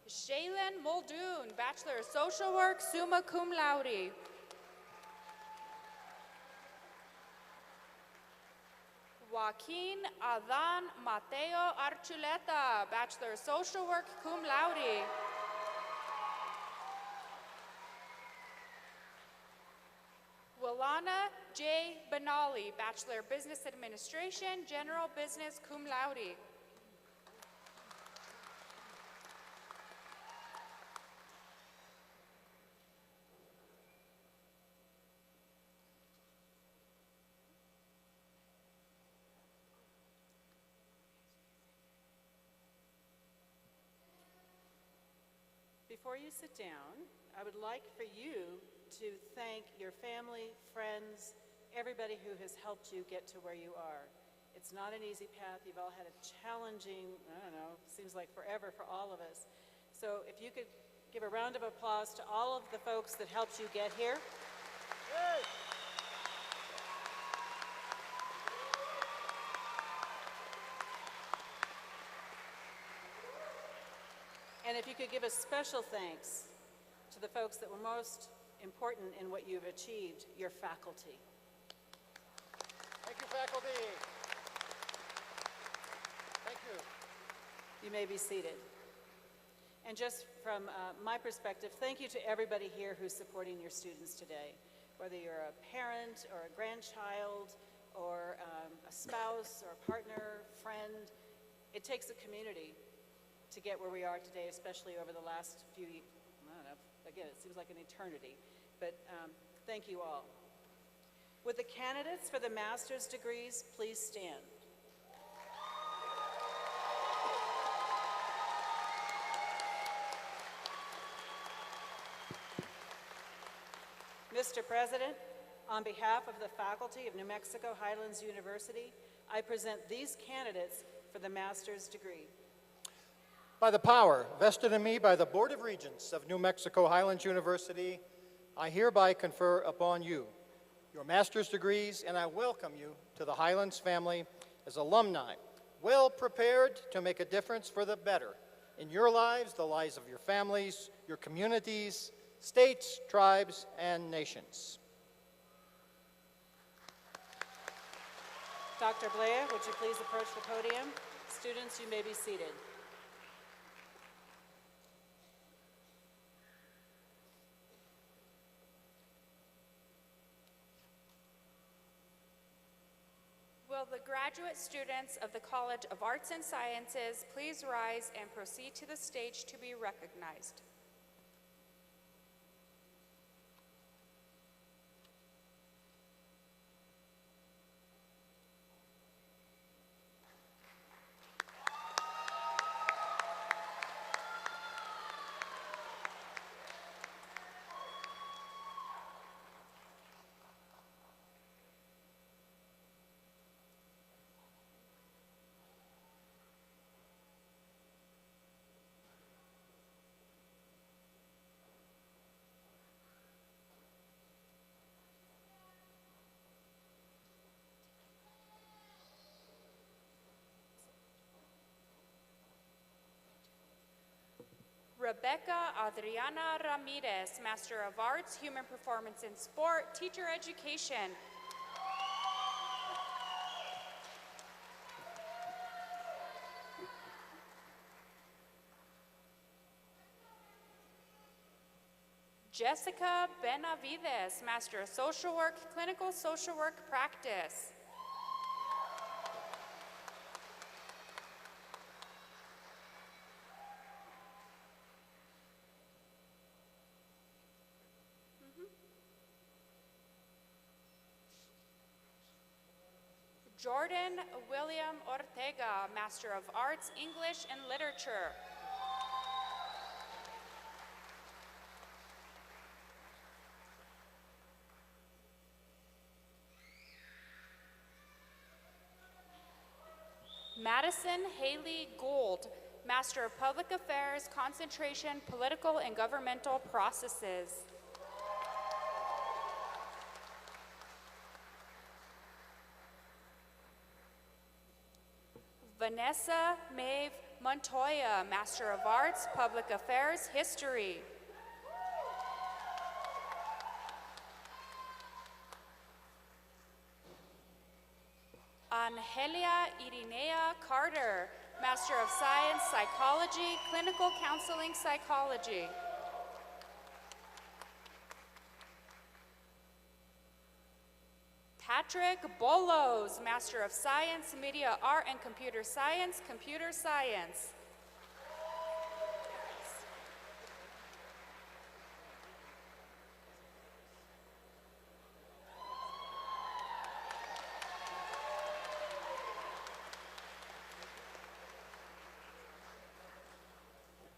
Shaylin Muldoon, Bachelor of Social Work, summa cum laude. Joaquin Adan Mateo Archuleta, Bachelor of Social Work, cum laude. Wilana J. Benali, Bachelor of Business Administration, General Business, cum laude. Before you sit down, I would like for you to thank your family, friends, everybody who has helped you get to where you are. It's not an easy path. You've all had a challenging, I don't know, seems like forever for all of us. So if you could give a round of applause to all of the folks that helped you get here. Yay! And if you could give a special thanks to the folks that were most important in what you've achieved, your faculty. Thank you, faculty. Thank you. You may be seated. And just from my perspective, thank you to everybody here who's supporting your students today. Whether you're a parent or a grandchild or a spouse or a partner, friend, it takes a community to get where we are today, especially over the last few, I don't know, again, it seems like an eternity, but thank you all. Would the candidates for the master's degrees please stand? Mr. President, on behalf of the faculty of New Mexico Highlands University, I present these candidates for the master's degree. By the power vested in me by the Board of Regents of New Mexico Highlands University, I hereby confer upon you your master's degrees, and I welcome you to the Highlands family as alumni, well prepared to make a difference for the better in your lives, the lives of your families, your communities, states, tribes, and nations. Dr. Blair, would you please approach the podium? Students, you may be seated. Will the graduate students of the College of Arts and Sciences please rise and proceed to the stage to be recognized? Rebecca Adriana Ramirez, Master of Arts, Human Performance in Sport, Teacher Education. Jessica Benavides, Master of Social Work, Clinical Social Work Practice. Jordan William Ortega, Master of Arts, English and Literature. Madison Haley Gould, Master of Public Affairs, Concentration, Political and Governmental Processes. Vanessa Maeve Montoya, Master of Arts, Public Affairs, History. Angelia Irinea Carter, Master of Science, Psychology, Clinical Counseling Psychology. Patrick Bolos, Master of Science, Media Art and Computer Science, Computer Science.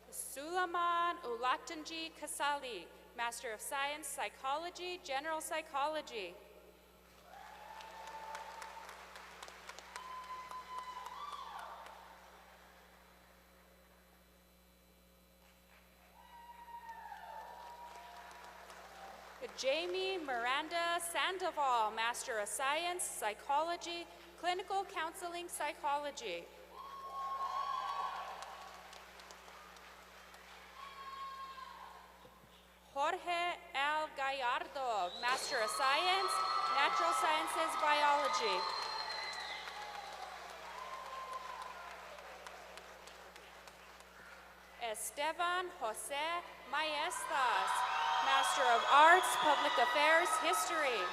Sulaman Ulatunji Kasali, Master of Science, Psychology, General Psychology. Jamie Miranda Sandoval, Master of Science, Psychology, Clinical Counseling Psychology. Jorge L. Gallardo, Master of Science, Natural Sciences, Biology. Esteban Jose Maestas, Master of Arts, Public Affairs, History.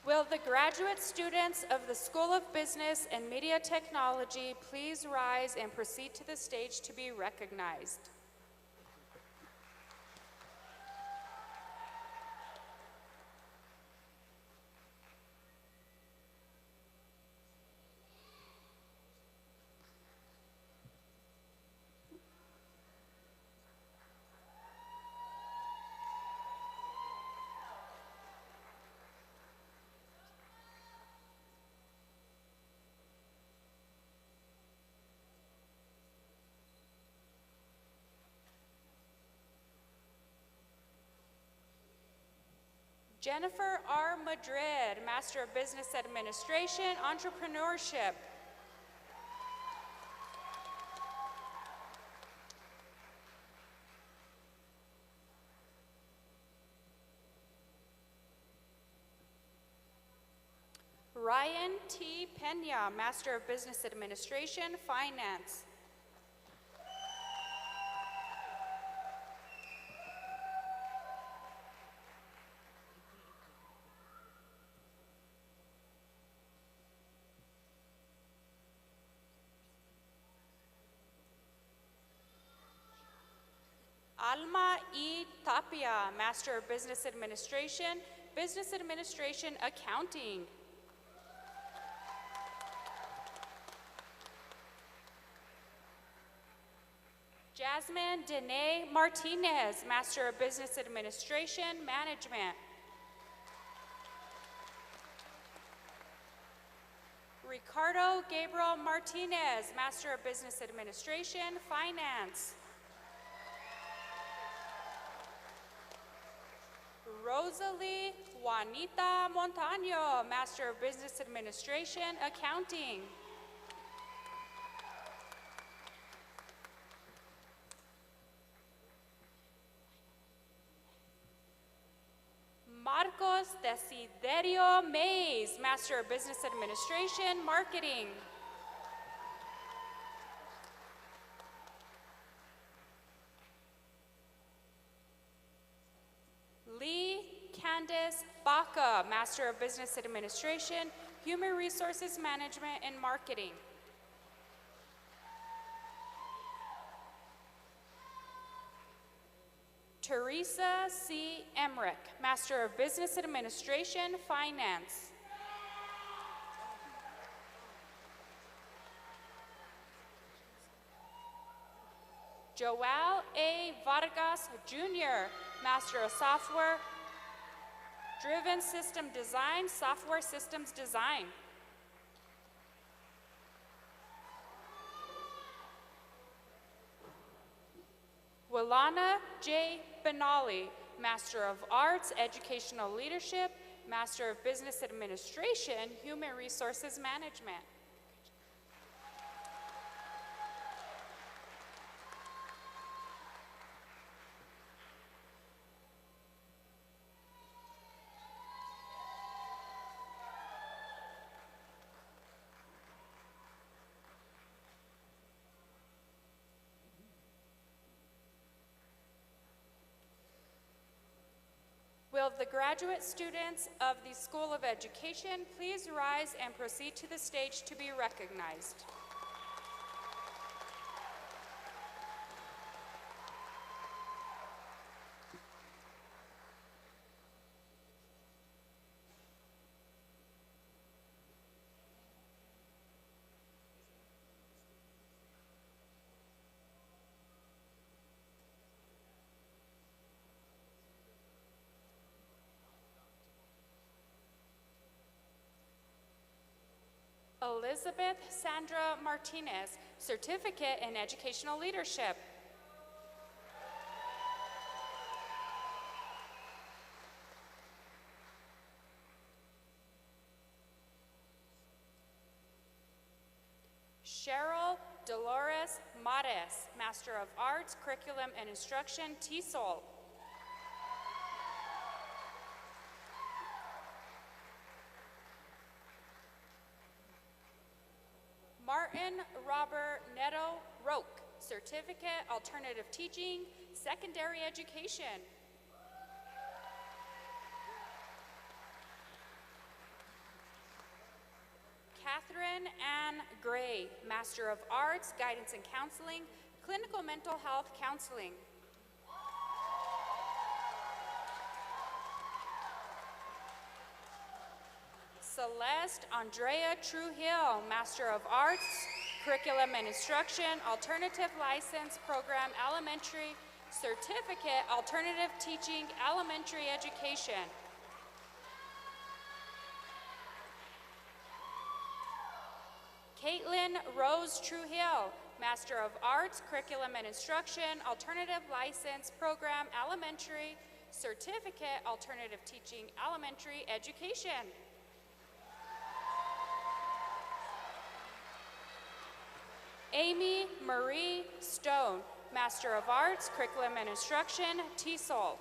Will the graduate students of the School of Business and Media Technology please rise and proceed to the stage to be recognized? Jennifer R. Madrid, Master of Business Administration, Entrepreneurship. Ryan T. Pena, Master of Business Administration, Finance. Alma E. Tapia, Master of Business Administration, Accounting. Jasmine Dene Martinez, Master of Business Administration, Management. Ricardo Gabriel Martinez, Master of Business Administration, Finance. Rosalie Juanita Montaño, Master of Business Administration, Accounting. Marcos Desiderio Mays, Master of Business Administration, Marketing. Lee Candice Baca, Master of Business Administration, Human Resources Management and Marketing. Teresa C. Emmerich, Master of Business Administration, Finance. Joel A. Vargas Jr., Master of Software, Driven System Design, Software Systems Design. Wilana J. Benali, Master of Arts, Educational Leadership, Master of Business Administration, Human Resources Management. Will the graduate students of the School of Education please rise and proceed to the stage to be recognized? Elizabeth Sandra Martinez, Certificate in Educational Leadership. Cheryl Dolores Mares, Master of Arts, Curriculum and Instruction, TESOL. Martin Robert Neto Roque, Certificate, Alternative Teaching, Secondary Education. Catherine Ann Gray, Master of Arts, Guidance and Counseling, Clinical Mental Health Counseling. Celeste Andrea Trujillo, Master of Arts, Curriculum and Instruction, Alternative License Program, Elementary, Certificate, Alternative Teaching, Elementary Education. Caitlin Rose Trujillo, Master of Arts, Curriculum and Instruction, Alternative License Program, Elementary, Certificate, Alternative Teaching, Elementary Education. Amy Marie Stone, Master of Arts, Curriculum and Instruction, TESOL.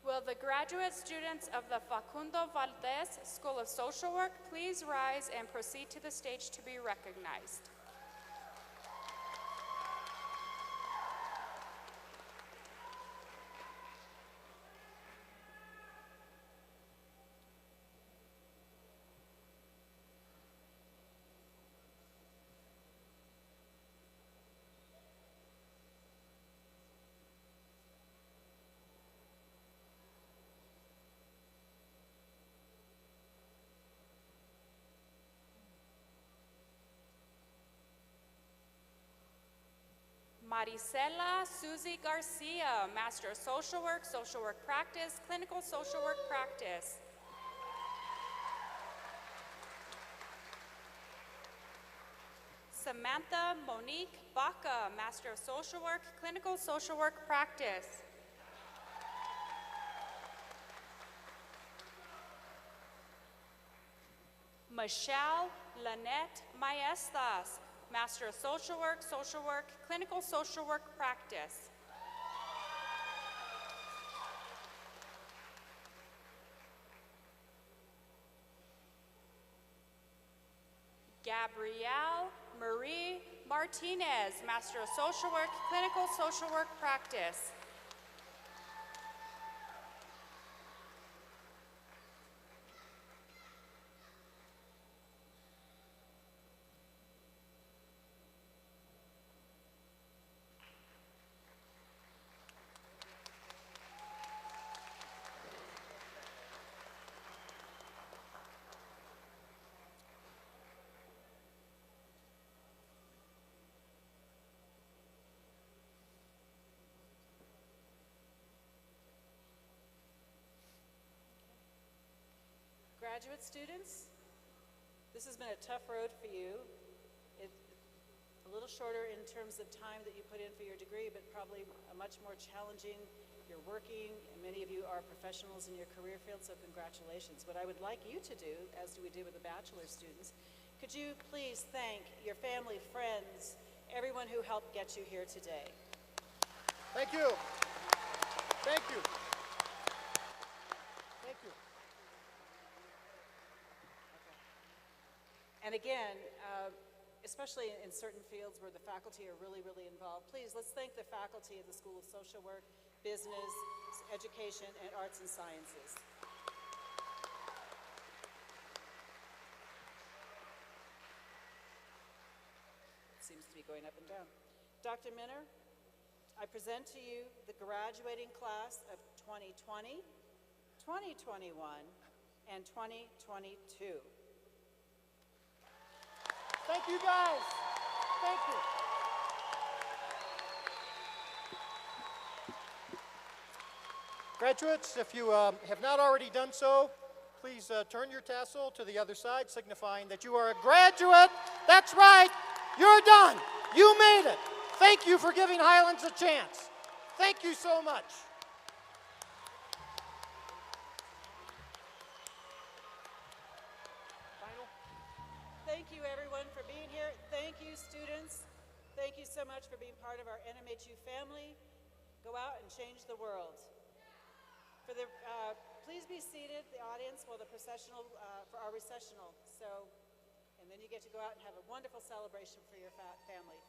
Will the graduate students of the Facundo Valdez School of Social Work please rise and proceed to the stage to be recognized? Maricela Suzy Garcia, Master of Social Work Practice, Clinical Social Work Practice. Samantha Monique Baca, Master of Social Work, Clinical Social Work Practice. Michelle Lynette Maestas, Master of Social Work, Clinical Social Work Practice. Gabrielle Marie Martinez, Master of Social Work, Clinical Social Work Practice. Graduate students, this has been a tough road for you. It's a little shorter in terms of time that you put in for your degree, but probably a much more challenging. You're working, and many of you are professionals in your career field, so congratulations. What I would like you to do, as we did with the bachelor students, could you please thank your family, friends, everyone who helped get you here today? Thank you. Thank you. Thank you. And again, especially in certain fields where the faculty are really, really involved, please, let's thank the faculty of the School of Social Work, Business, Education, and Arts and Sciences. It seems to be going up and down. Dr. Minner, I present to you the graduating class of 2020, 2021, and 2022. Thank you, guys. Thank you. Graduates, if you have not already done so, please turn your tassel to the other side, signifying that you are a graduate. That's right. You're done. You made it. Thank you for giving Highlands a chance. Thank you so much. Thank you, everyone, for being here. Thank you, students. Thank you so much for being part of our NMHU family. Go out and change the world. Please be seated, the audience, while the processional, for our recessional. And then you get to go out and have a wonderful celebration for your family.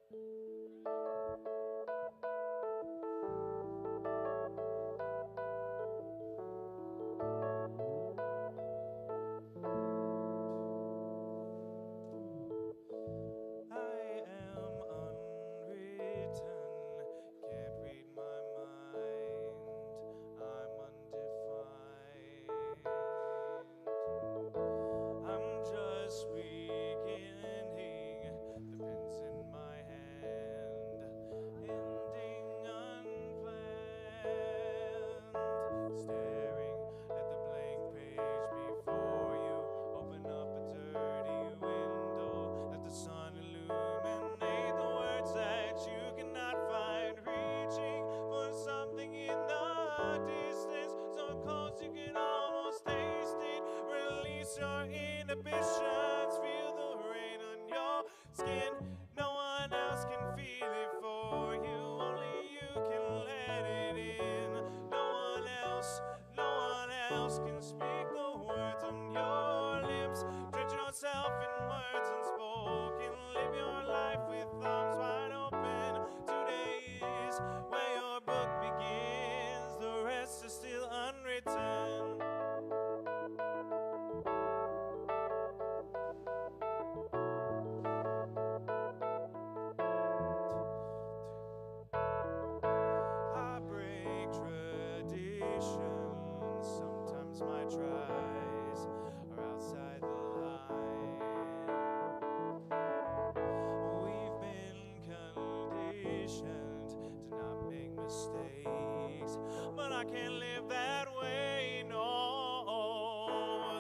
I am unwritten, can't read my mind, I'm undefined. I'm just beginning, the pen's in my hand, ending unplanned. Staring at the blank page before you, open up a dirty window, let the sun illuminate the words that you cannot find, reaching for something in the distance, so close you can almost taste it. Release your inhibitions, feel the rain on your skin. No one else can feel it for you, only you can let it in. No one else can speak the words on your lips. Drench yourself in words unspoken, live your life with arms wide open. Today is where your book begins, the rest is still unwritten. I break traditions, sometimes my tries are outside the line. We've been conditioned to not make mistakes, but I can't live that way, no.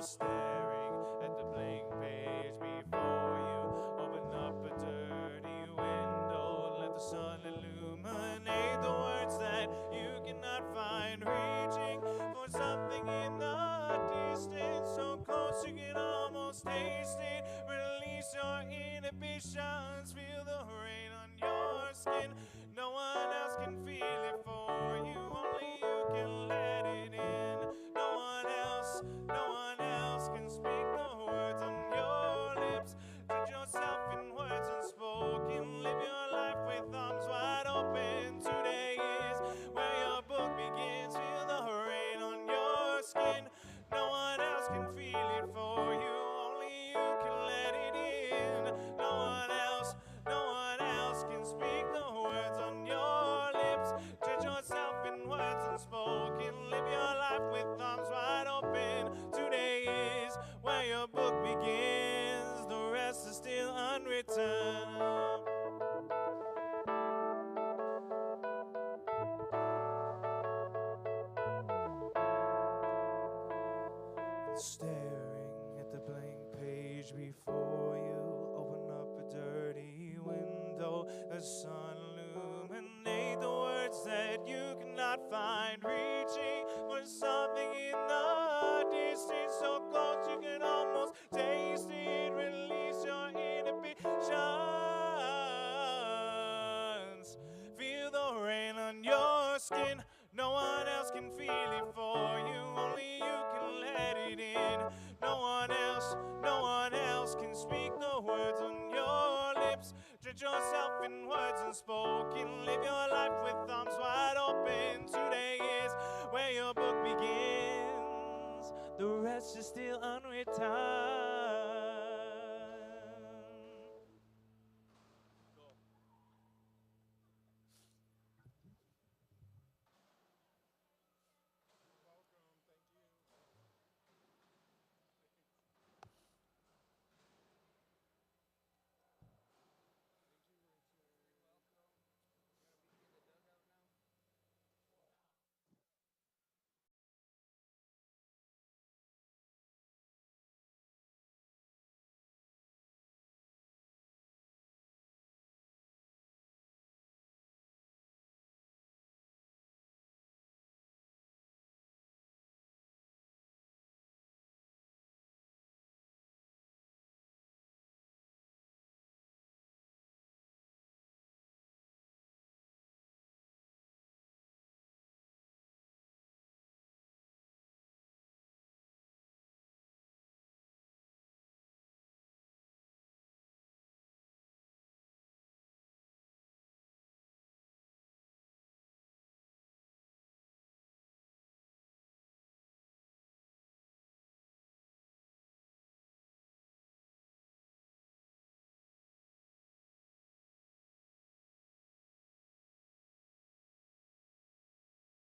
Staring at the blank page before you, open up a dirty window, let the sun illuminate the words that you cannot find, reaching for something in the distance, so close you can almost taste it. Release your inhibitions, feel the rain on your skin. No one else can feel it for you, only you can let it in. No one else can speak the words on your lips. Drench yourself in words unspoken, live your life with arms wide open. Today is where your book begins, feel the rain on your skin. No one else can feel it for you, only you can let it in. No one else can speak the words on your lips. Drench yourself in words unspoken, live your life with arms wide open. Today is where your book begins, the rest is still unwritten. Staring at the blank page before you, open up a dirty window, the sun illuminate the words that you cannot find, reaching for something in the distance, so close you can almost taste it. Release your inhibitions, feel the rain on your skin. No one else can feel it for you, only you can let it in. No one else can speak the words on your lips. Drench yourself in words unspoken.